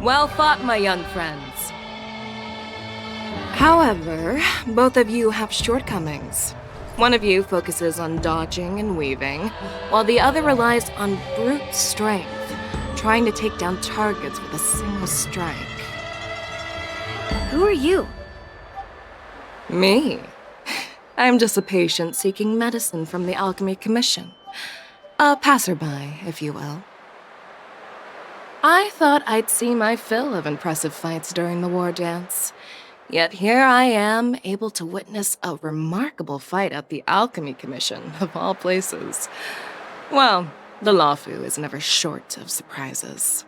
Well fought, my young friends. However, both of you have shortcomings. One of you focuses on dodging and weaving, while the other relies on brute strength, trying to take down targets with a single strike. Who are you? Me? I'm just a patient seeking medicine from the Alchemy Commission. A passerby, if you will. I thought I'd see my fill of impressive fights during the war dance. Yet here I am, able to witness a remarkable fight at the Alchemy Commission, of all places. Well, the Lawfu is never short of surprises.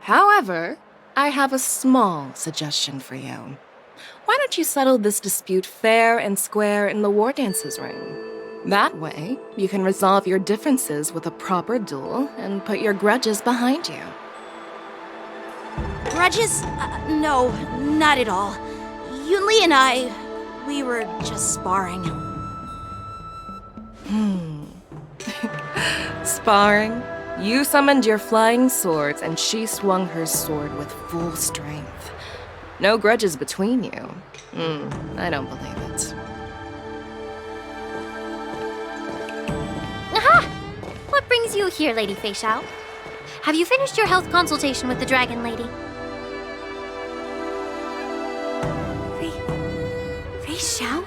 However, I have a small suggestion for you. Why don't you settle this dispute fair and square in the war dances ring? That way, you can resolve your differences with a proper duel and put your grudges behind you. Grudges? No, not at all. Yunli and I, we were just sparring. Sparring? You summoned your flying swords and she swung her sword with full strength. No grudges between you. I don't believe it. Aha! What brings you here, Lady Feixiao? Have you finished your health consultation with the Dragon Lady? Feixiao?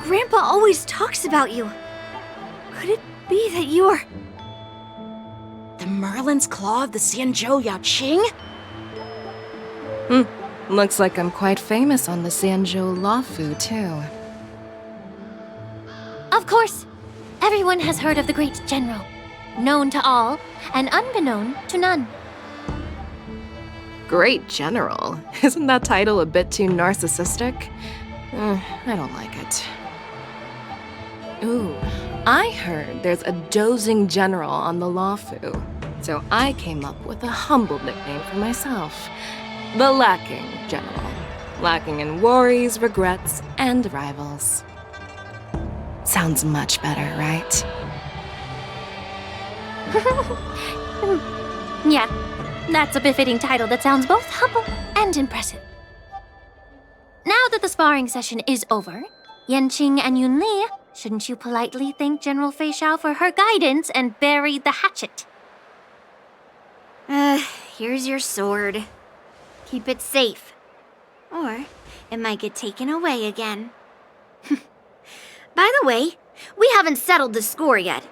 Grandpa always talks about you. Could it be that you are... the Merlin's Claw of the Xianzhou Yanqing? Looks like I'm quite famous on the Xianzhou Lawfu, too. Of course! Everyone has heard of the great general. Known to all, and unbeknown to none. Great General? Isn't that title a bit too narcissistic? I don't like it. Ooh, I heard there's a dozing general on the Lawfu, so I came up with a humble nickname for myself. The Lacking General. Lacking in worries, regrets, and rivals. Sounds much better, right? Yeah, that's a befitting title that sounds both humble and impressive. Now that the sparring session is over, Yanqing and Yunli, shouldn't you politely thank General Feixiao for her guidance and bury the hatchet? Here's your sword. Keep it safe. Or it might get taken away again. By the way, we haven't settled the score yet.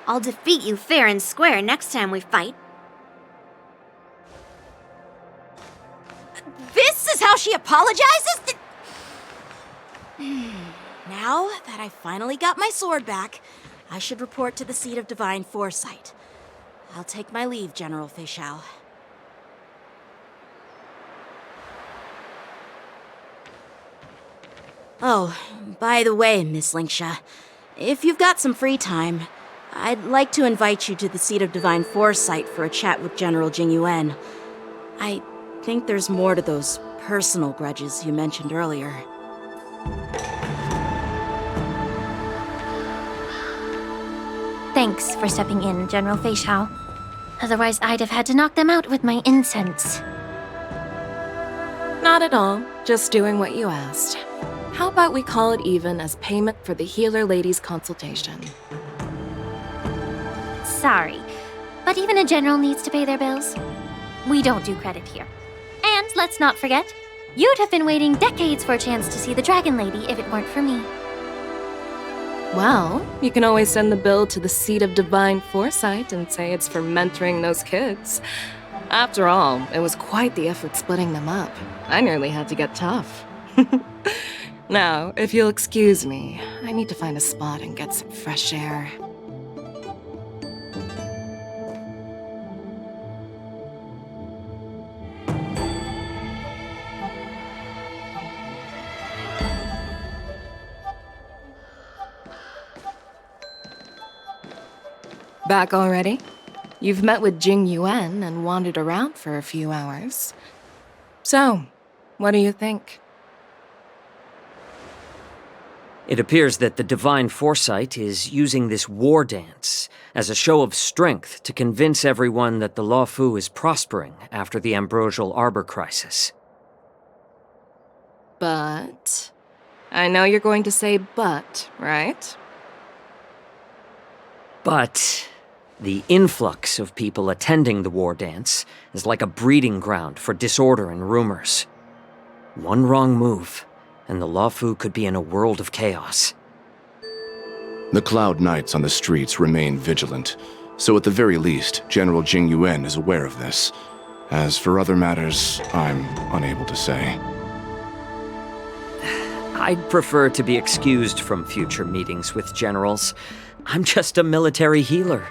I'll defeat you fair and square next time we fight. This is how she apologizes? Now that I finally got my sword back, I should report to the seat of divine foresight. I'll take my leave, General Feixiao. Oh, by the way, Miss Lingsha, if you've got some free time, I'd like to invite you to the seat of divine foresight for a chat with General Jingyuan. I think there's more to those personal grudges you mentioned earlier. Thanks for stepping in, General Feixiao. Otherwise, I'd have had to knock them out with my incense. Not at all. Just doing what you asked. How about we call it even as payment for the healer lady's consultation? Sorry, but even a general needs to pay their bills. We don't do credit here. And let's not forget, you'd have been waiting decades for a chance to see the Dragon Lady if it weren't for me. Well, you can always send the bill to the seat of divine foresight and say it's for mentoring those kids. After all, it was quite the effort splitting them up. I nearly had to get tough. Now, if you'll excuse me, I need to find a spot and get some fresh air. Back already? You've met with Jing Yuan and wandered around for a few hours. So, what do you think? It appears that the Divine Foresight is using this war dance as a show of strength to convince everyone that the Luofu is prospering after the Ambrosial Arbor crisis. But... I know you're going to say but, right? But the influx of people attending the war dance is like a breeding ground for disorder and rumors. One wrong move, and the Luofu could be in a world of chaos. The Cloud Knights on the streets remain vigilant, so at the very least, General Jing Yuan is aware of this. As for other matters, I'm unable to say. I'd prefer to be excused from future meetings with generals. I'm just a military healer.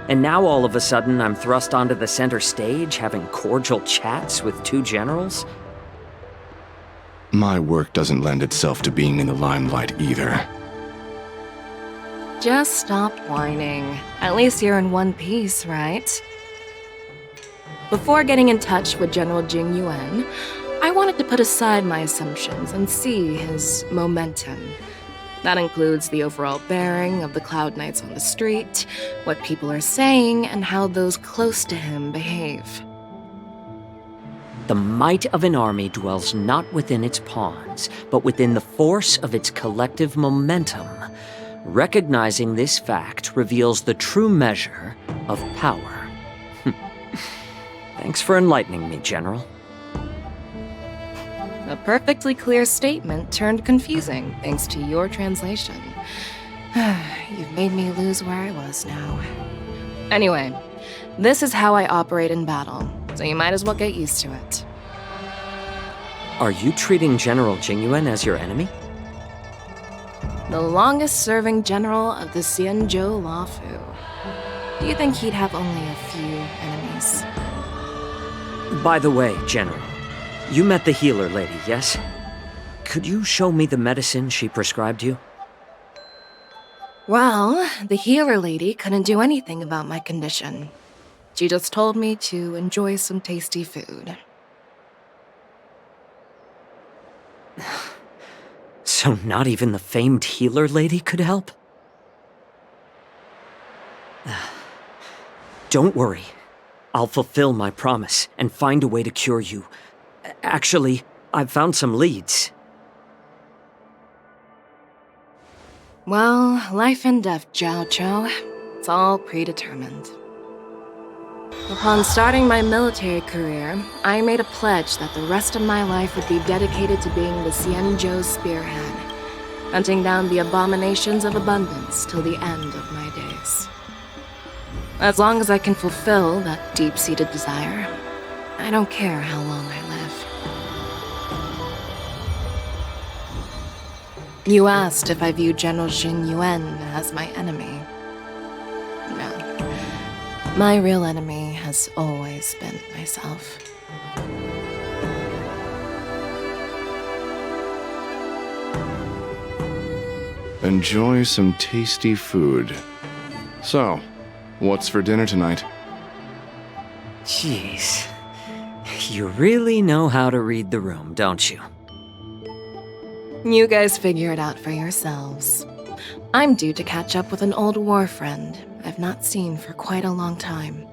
And now all of a sudden I'm thrust onto the center stage having cordial chats with two generals? My work doesn't lend itself to being in the limelight either. Just stop whining. At least you're in one piece, right? Before getting in touch with General Jing Yuan, I wanted to put aside my assumptions and see his momentum. That includes the overall bearing of the Cloud Knights on the street, what people are saying, and how those close to him behave. The might of an army dwells not within its pawns, but within the force of its collective momentum. Recognizing this fact reveals the true measure of power. Thanks for enlightening me, General. A perfectly clear statement turned confusing thanks to your translation. You've made me lose where I was now. Anyway, this is how I operate in battle, so you might as well get used to it. Are you treating General Jingyuan as your enemy? The longest-serving general of the Xianzhou Luofu. Do you think he'd have only a few enemies? By the way, General, you met the healer lady, yes? Could you show me the medicine she prescribed you? Well, the healer lady couldn't do anything about my condition. She just told me to enjoy some tasty food. So not even the famed healer lady could help? Don't worry. I'll fulfill my promise and find a way to cure you. Actually, I've found some leads. Well, life and death, Jiao Chou. It's all predetermined. Upon starting my military career, I made a pledge that the rest of my life would be dedicated to being the Xianzhou spearhead, hunting down the abominations of abundance till the end of my days. As long as I can fulfill that deep-seated desire, I don't care how long I live. You asked if I view General Jing Yuan as my enemy. No. My real enemy has always been myself. Enjoy some tasty food. So, what's for dinner tonight? Jeez. You really know how to read the room, don't you? You guys figure it out for yourselves. I'm due to catch up with an old war friend I've not seen for quite a long time.